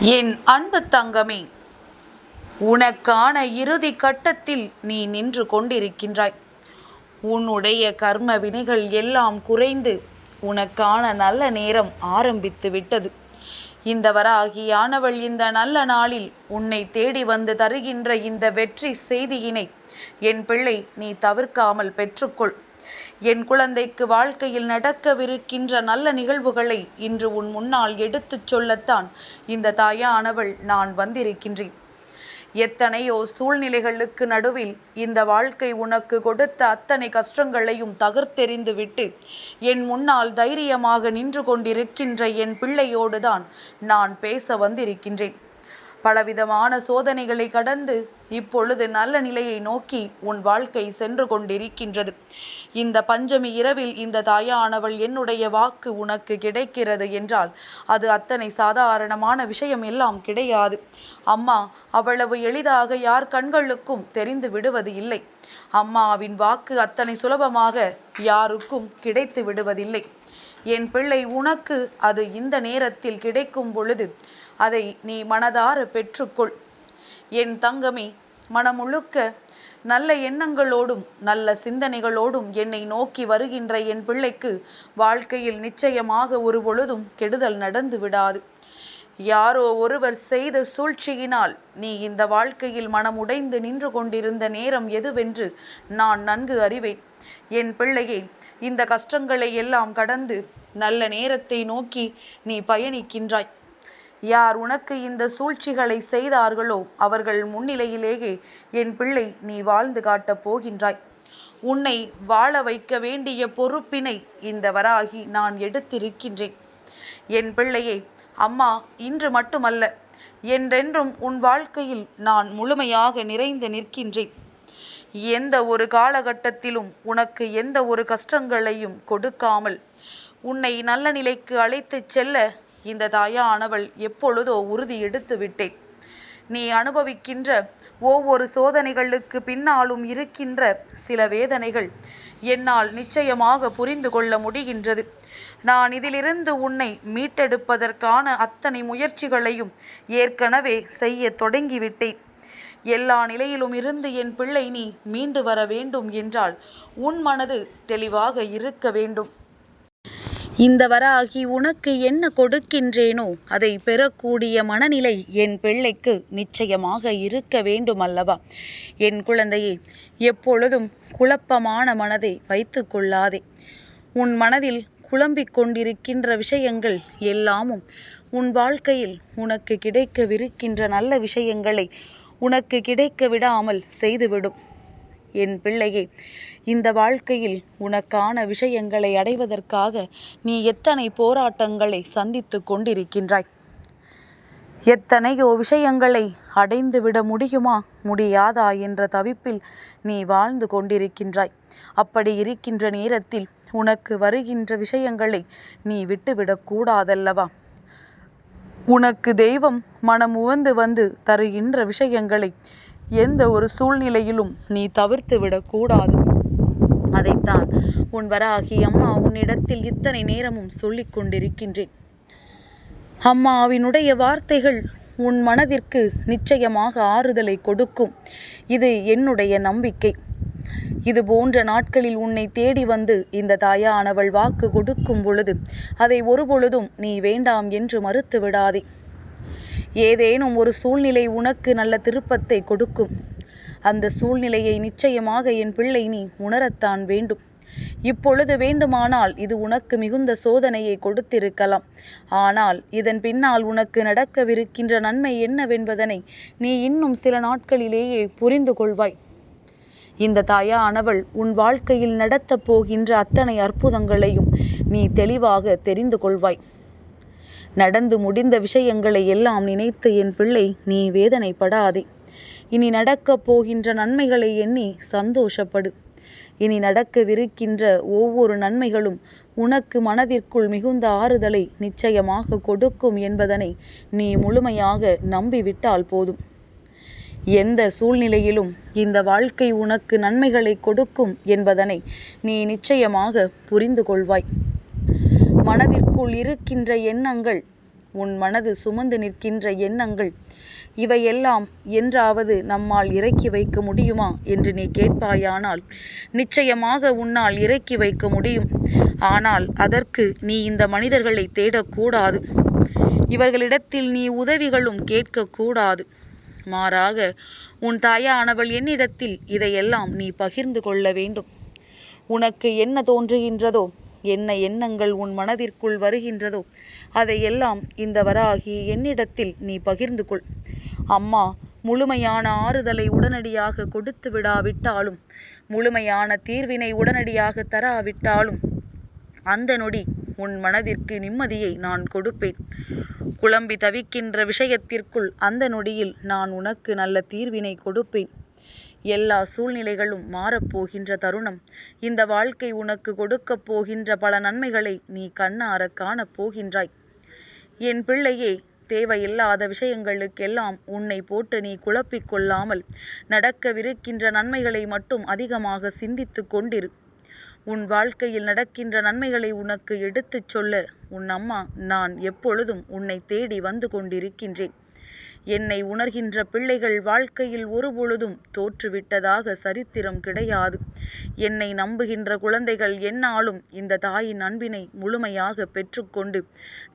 என் அன்பு தங்கமே, உனக்கான இறுதி கட்டத்தில் நீ நின்று கொண்டிருக்கின்றாய். உன்னுடைய கர்ம வினைகள் எல்லாம் குறைந்து உனக்கான நல்ல நேரம் ஆரம்பித்து விட்டது. இந்த வராகியானவள் இந்த நல்ல நாளில் உன்னை தேடி வந்து தருகின்ற இந்த வெற்றி செய்தியினை என் பிள்ளை நீ தவிர்க்காமல் பெற்றுக்கொள். என் குழந்தைக்கு வாழ்க்கையில் நடக்கவிருக்கின்ற நல்ல நிகழ்வுகளை இன்று உன் முன்னால் எடுத்துச் சொல்லத்தான் இந்த தாயானவள் நான் வந்திருக்கின்றேன். எத்தனையோ சூழ்நிலைகளுக்கு நடுவில் இந்த வாழ்க்கை உனக்கு கொடுத்த அத்தனை கஷ்டங்களையும் தகர்த்தெறிந்து விட்டு என் முன்னால் தைரியமாக நின்று கொண்டிருக்கின்ற என் பிள்ளையோடுதான் நான் பேச வந்திருக்கின்றேன். பலவிதமான சோதனைகளை கடந்து இப்பொழுது நல்ல நிலையை நோக்கி உன் வாழ்க்கை சென்று கொண்டிருக்கின்றது. இந்த பஞ்சமி இரவில் இந்த தாயானவள் என்னுடைய வாக்கு உனக்கு கிடைக்கிறது என்றால் அது அத்தனை சாதாரணமான விஷயம் எல்லாம் கிடையாது. அம்மா அவ்வளவு எளிதாக யார் கண்களுக்கும் தெரிந்து விடுவது இல்லை. அம்மாவின் வாக்கு அத்தனை சுலபமாக யாருக்கும் கிடைத்து விடுவதில்லை. என் பிள்ளை, உனக்கு அது இந்த நேரத்தில் கிடைக்கும் பொழுது அதை நீ மனதார பெற்றுக்கொள். என் தங்கமே, மனமுழுக்க நல்ல எண்ணங்களோடும் நல்ல சிந்தனைகளோடும் என்னை நோக்கி வருகின்ற என் பிள்ளைக்கு வாழ்க்கையில் நிச்சயமாக ஒரு பொழுதும் கெடுதல் நடந்து விடாது. யாரோ ஒருவர் செய்த சூழ்ச்சியினால் நீ இந்த வாழ்க்கையில் மனமுடைந்து நின்று கொண்டிருந்த நேரம் எதுவென்று நான் நன்கு அறிவேன். என் பிள்ளையே, இந்த கஷ்டங்களை எல்லாம் கடந்து நல்ல நேரத்தை நோக்கி நீ பயணிக்கின்றாய். யார் உனக்கு இந்த சூழ்ச்சிகளை செய்தார்களோ அவர்கள் முன்னிலையிலேயே என் பிள்ளை நீ வாழ்ந்து காட்டப் போகின்றாய். உன்னை வாழ வைக்க வேண்டிய பொறுப்பினை இந்த வராகி நான் எடுத்திருக்கின்றேன். என் பிள்ளையே, அம்மா இன்று மட்டுமல்ல, என்றென்றும் உன் வாழ்க்கையில் நான் முழுமையாக நிறைந்து நிற்கின்றேன். எந்த ஒரு காலகட்டத்திலும் உனக்கு எந்த ஒரு கஷ்டங்களையும் கொடுக்காமல் உன்னை நல்ல நிலைக்கு அழைத்துச் செல்ல இந்த தாயானவள் எப்பொழுதோ உறுதி எடுத்து விட்டேன். நீ அனுபவிக்கின்ற ஒவ்வொரு சோதனைகளுக்கு பின்னாலும் இருக்கின்ற சில வேதனைகள் என்னால் நிச்சயமாக புரிந்து கொள்ள முடிகின்றது. நான் இதிலிருந்து உன்னை மீட்டெடுப்பதற்கான அத்தனை முயற்சிகளையும் ஏற்கனவே செய்ய தொடங்கிவிட்டேன். எல்லா நிலையிலும் இருந்து என் பிள்ளை நீ மீண்டு வர வேண்டும் என்றால் உன் மனது தெளிவாக இருக்க வேண்டும். இந்த வராகி உனக்கு என்ன கொடுக்கின்றேனோ அதை பெறக்கூடிய மனநிலை என் பிள்ளைக்கு நிச்சயமாக இருக்க வேண்டும் அல்லவா? என் குழந்தையே, எப்பொழுதும் குழப்பமான மனதை வைத்து கொள்ளாதே. உன் மனதில் குழம்பிக் கொண்டிருக்கின்ற விஷயங்கள் எல்லாமும் உன் வாழ்க்கையில் உனக்கு கிடைக்கவிருக்கின்ற நல்ல விஷயங்களை உனக்கு கிடைக்க விடாமல் செய்துவிடும். என் பிள்ளையே, இந்த வாழ்க்கையில் உனக்கான விஷயங்களை அடைவதற்காக நீ எத்தனை போராட்டங்களை சந்தித்து கொண்டிருக்கின்றாய். எத்தனையோ விஷயங்களை அடைந்துவிட முடியுமா முடியாதா என்ற தவிப்பில் நீ வாழ்ந்து கொண்டிருக்கின்றாய். அப்படி இருக்கின்ற நேரத்தில் உனக்கு வருகின்ற விஷயங்களை நீ விட்டுவிடக்கூடாதல்லவா? உனக்கு தெய்வம் மனமுவந்து வந்து தருகின்ற விஷயங்களை எந்த ஒரு சூழ்நிலையிலும் நீ தவிர்த்து விடக்கூடாது. அதைத்தான் உன் வராகி அம்மா உன்னிடத்தில் இத்தனை நேரமும் சொல்லிக் கொண்டிருக்கின்றேன். அம்மாவினுடைய வார்த்தைகள் உன் மனதிற்கு நிச்சயமாக ஆறுதலை கொடுக்கும். இது என்னுடைய நம்பிக்கை. இது போன்ற நாட்களில் உன்னை தேடி வந்து இந்த தாயானவள் வாக்கு கொடுக்கும் பொழுது அதை ஒருபொழுதும் நீ வேண்டாம் என்று மறுத்து விடாதே. ஏதேனும் ஒரு சூழ்நிலை உனக்கு நல்ல திருப்பத்தை கொடுக்கும். அந்த சூழ்நிலையை நிச்சயமாக என் பிள்ளை நீ உணரத்தான் வேண்டும். இப்பொழுது வேண்டுமானால் இது உனக்கு மிகுந்த சோதனையை கொடுத்திருக்கலாம். ஆனால் இதன் பின்னால் உனக்கு நடக்கவிருக்கின்ற நன்மை என்னவென்பதனை நீ இன்னும் சில நாட்களிலேயே புரிந்து கொள்வாய். இந்த தாயானவள் உன் வாழ்க்கையில் நடத்தப் போகின்ற அத்தனை அற்புதங்களையும் நீ தெளிவாக தெரிந்து கொள்வாய். நடந்து முடிந்த விஷயங்களை எல்லாம் நினைத்து என் பிள்ளை நீ வேதனைப்படாதே. இனி நடக்கப் போகின்ற நன்மைகளை எண்ணி சந்தோஷப்படு. இனி நடக்கவிருக்கின்ற ஒவ்வொரு நன்மைகளும் உனக்கு மனதிற்குள் மிகுந்த ஆறுதலை நிச்சயமாக கொடுக்கும் என்பதனை நீ முழுமையாக நம்பிவிட்டால் போதும். எந்த சூழ்நிலையிலும் இந்த வாழ்க்கை உனக்கு நன்மைகளை கொடுக்கும் என்பதனை நீ நிச்சயமாக புரிந்து கொள்வாய். மனதிற்குள் இருக்கின்ற எண்ணங்கள் உன் மனது சுமந்து நிற்கின்ற எண்ணங்கள் இவையெல்லாம் என்றாவது நம்மால் இறக்கி வைக்க முடியுமா என்று நீ கேட்பாயானால் நிச்சயமாக உன்னால் இறக்கி வைக்க முடியும். ஆனால் அதற்கு நீ இந்த மனிதர்களை தேடக்கூடாது. இவர்களிடத்தில் நீ உதவிகளும் கேட்கக்கூடாது. மாறாக உன் தாயானவள் என்னிடத்தில் இதையெல்லாம் நீ பகிர்ந்து கொள்ள வேண்டும். உனக்கு என்ன தோன்றுகின்றதோ, என்ன எண்ணங்கள் உன் மனதிற்குள் வருகின்றதோ அதையெல்லாம் இந்த வராகி என்னிடத்தில் நீ பகிர்ந்து கொள். அம்மா முழுமையான ஆறுதலை உடனடியாக கொடுத்து விடாவிட்டாலும், முழுமையான தீர்வினை உடனடியாக தராவிட்டாலும் அந்த நொடி உன் மனதிற்கு நிம்மதியை நான் கொடுப்பேன். குழம்பி தவிக்கின்ற விஷயத்திற்குள் அந்த நொடியில் நான் உனக்கு நல்ல தீர்வினை கொடுப்பேன். எல்லா சூழ்நிலைகளும் மாறப்போகின்ற தருணம், இந்த வாழ்க்கை உனக்கு கொடுக்கப் போகின்ற பல நன்மைகளை நீ கண்ணார காணப் போகின்றாய். என் பிள்ளையே, தேவையில்லாத விஷயங்களுக்கெல்லாம் உன்னை போட்டு நீ குழப்பிக் கொள்ளாமல் நடக்கவிருக்கின்ற நன்மைகளை மட்டும் அதிகமாக சிந்தித்து கொண்டிரு. உன் வாழ்க்கையில் நடக்கின்ற நன்மைகளை உனக்கு எடுத்துச் சொல்ல உன் அம்மா நான் எப்பொழுதும் உன்னை தேடி வந்து கொண்டிருக்கின்றேன். என்னை உணர்கின்ற பிள்ளைகள் வாழ்க்கையில் ஒருபொழுதும் தோற்றுவிட்டதாக சரித்திரம் கிடையாது. என்னை நம்புகின்ற குழந்தைகள் எந்நாளும் இந்த தாயின் அன்பினை முழுமையாக பெற்றுக்கொண்டு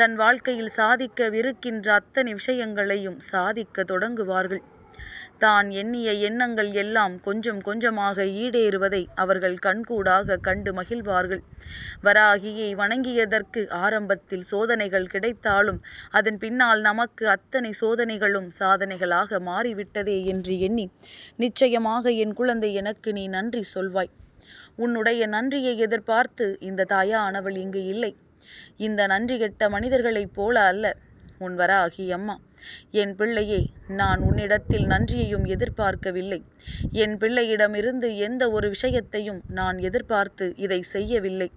தன் வாழ்க்கையில் சாதிக்கவிருக்கின்ற அத்தனை விஷயங்களையும் சாதிக்க தொடங்குவார்கள். தான் எண்ணிய எண்ணங்கள் எல்லாம் கொஞ்சம் கொஞ்சமாக ஈடேறுவதை அவர்கள் கண்கூடாக கண்டு மகிழ்வார்கள். வராகியை வணங்கியதற்கு ஆரம்பத்தில் சோதனைகள் கிடைத்தாலும் அதன் பின்னால் நமக்கு அத்தனை சோதனைகளும் சாதனைகளாக மாறிவிட்டதே என்று எண்ணி நிச்சயமாக என் குழந்தை எனக்கு நீ நன்றி சொல்வாய். உன்னுடைய நன்றியை எதிர்பார்த்து இந்த தாயானவள் இங்கு இல்லை. இந்த நன்றி கெட்ட மனிதர்களைப் போல அல்ல உன் வராகி அம்மா. என் பிள்ளையே, நான் உன்னிடத்தில் நன்றியையும் எதிர்பார்க்கவில்லை. என் பிள்ளையிடமிருந்து எந்த ஒரு விஷயத்தையும் நான் எதிர்பார்த்து இதை செய்யவில்லை.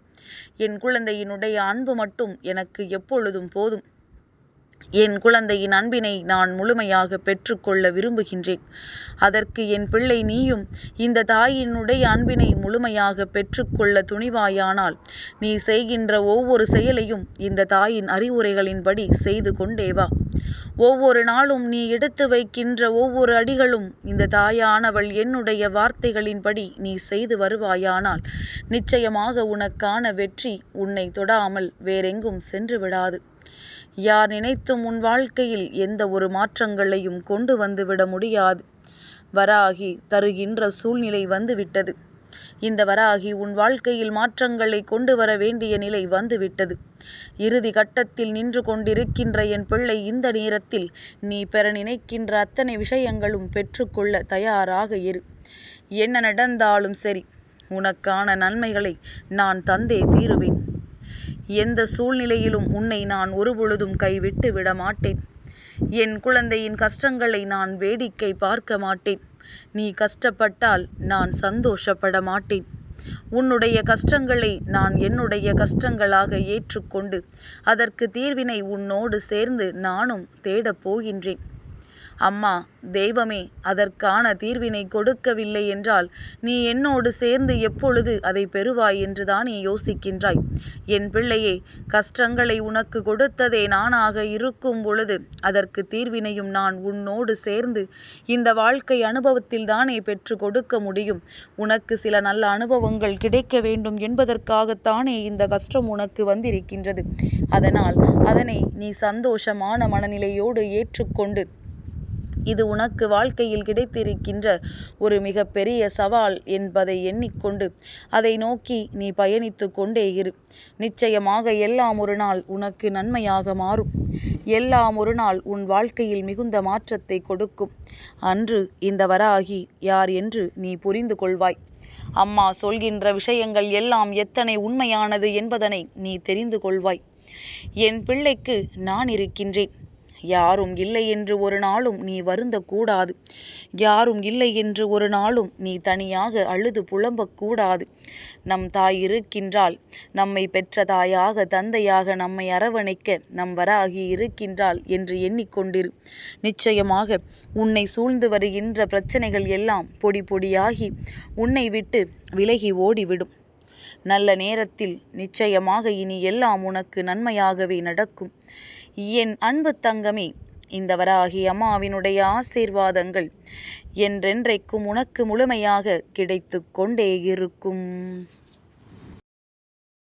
என் குழந்தையினுடைய அன்பு மட்டும் எனக்கு எப்பொழுதும் போதும். என் குழந்தையின் அன்பினை நான் முழுமையாக பெற்றுக்கொள்ள விரும்புகின்றேன். அதற்கு என் பிள்ளை நீயும் இந்த தாயினுடைய அன்பினை முழுமையாக பெற்றுக்கொள்ள துணிவாயானால் நீ செய்கின்ற ஒவ்வொரு செயலையும் இந்த தாயின் அறிவுரைகளின்படி செய்து கொண்டே வா. ஒவ்வொரு நாளும் நீ எடுத்து வைக்கின்ற ஒவ்வொரு அடிகளும் இந்த தாயானவள் என்னுடைய வார்த்தைகளின்படி நீ செய்து வருவாயானால் நிச்சயமாக உனக்கான வெற்றி உன்னை தொடாமல் வேறெங்கும் சென்று விடாது. யார் நினைத்தும் உன் வாழ்க்கையில் எந்த ஒரு மாற்றங்களையும் கொண்டு வந்துவிட முடியாது. வராகி தருகின்ற சூழ்நிலை வந்துவிட்டது. இந்த வராகி உன் வாழ்க்கையில் மாற்றங்களை கொண்டு வர வேண்டிய நிலை வந்துவிட்டது. இறுதி கட்டத்தில் நின்று கொண்டிருக்கின்ற என் பிள்ளை, இந்த நேரத்தில் நீ பெற நினைக்கின்ற அத்தனை விஷயங்களும் பெற்றுக்கொள்ள தயாராக இரு. என்ன நடந்தாலும் சரி, உனக்கான நன்மைகளை நான் தந்தே தீருவேன். எந்த சூழ்நிலையிலும் உன்னை நான் ஒருபொழுதும் கைவிட்டு விட மாட்டேன். என் குழந்தையின் கஷ்டங்களை நான் வேடிக்கை பார்க்க மாட்டேன். நீ கஷ்டப்பட்டால் நான் சந்தோஷப்பட மாட்டேன். உன்னுடைய கஷ்டங்களை நான் என்னுடைய கஷ்டங்களாக ஏற்றுக்கொண்டு அதற்கு தீர்வினை உன்னோடு சேர்ந்து நானும் தேடப் போகின்றேன். அம்மா தெய்வமே, அதற்கான தீர்வினை கொடுக்கவில்லை என்றால் நீ என்னோடு சேர்ந்து எப்பொழுது அதை பெறுவாய் என்றுதானே யோசிக்கின்றாய். என் பிள்ளையே, கஷ்டங்களை உனக்கு கொடுத்ததே நானாக இருக்கும் பொழுது அதற்கு தீர்வினையும் நான் உன்னோடு சேர்ந்து இந்த வாழ்க்கை அனுபவத்தில் தானே பெற்று கொடுக்க முடியும். உனக்கு சில நல்ல அனுபவங்கள் கிடைக்க வேண்டும் என்பதற்காகத்தானே இந்த கஷ்டம் உனக்கு வந்திருக்கின்றது. அதனால் அதனை நீ சந்தோஷமான மனநிலையோடு ஏற்றுக்கொண்டு இது உனக்கு வாழ்க்கையில் கிடைத்திருக்கின்ற ஒரு மிகப்பெரிய சவால் என்பதை எண்ணிக்கொண்டு அதை நோக்கி நீ பயணித்து கொண்டே இரு. நிச்சயமாக எல்லாம் ஒரு நாள் உனக்கு நன்மையாக மாறும். எல்லாம் ஒரு நாள் உன் வாழ்க்கையில் மிகுந்த மாற்றத்தை கொடுக்கும். அன்று இந்த வராகி யார் என்று நீ புரிந்து கொள்வாய். அம்மா சொல்கின்ற விஷயங்கள் எல்லாம் எத்தனை உண்மையானது என்பதனை நீ தெரிந்து கொள்வாய். என் பிள்ளைக்கு நான் இருக்கின்றேன். யாரும் இல்லை என்று ஒரு நாளும் நீ வருந்தக்கூடாது. யாரும் இல்லை என்று ஒரு நாளும் நீ தனியாக அழுது புலம்பக்கூடாது. நம் தாய் இருக்கின்றாள். நம்மை பெற்ற தாயாக தந்தையாக நம்மை அரவணைக்க நம் வராகி இருக்கின்றாள் என்று எண்ணிக்கொண்டிரு. நிச்சயமாக உன்னை சூழ்ந்து வருகின்ற பிரச்சனைகள் எல்லாம் பொடி பொடியாகி உன்னை விட்டு விலகி ஓடிவிடும். நல்ல நேரத்தில் நிச்சயமாக இனி எல்லாம் உனக்கு நன்மையாகவே நடக்கும். என் அன்பு தங்கமே, இந்த வராகி அம்மாவினுடைய ஆசீர்வாதங்கள் என்றென்றைக்கும் உனக்கு முழுமையாக கிடைத்து கொண்டே இருக்கும்.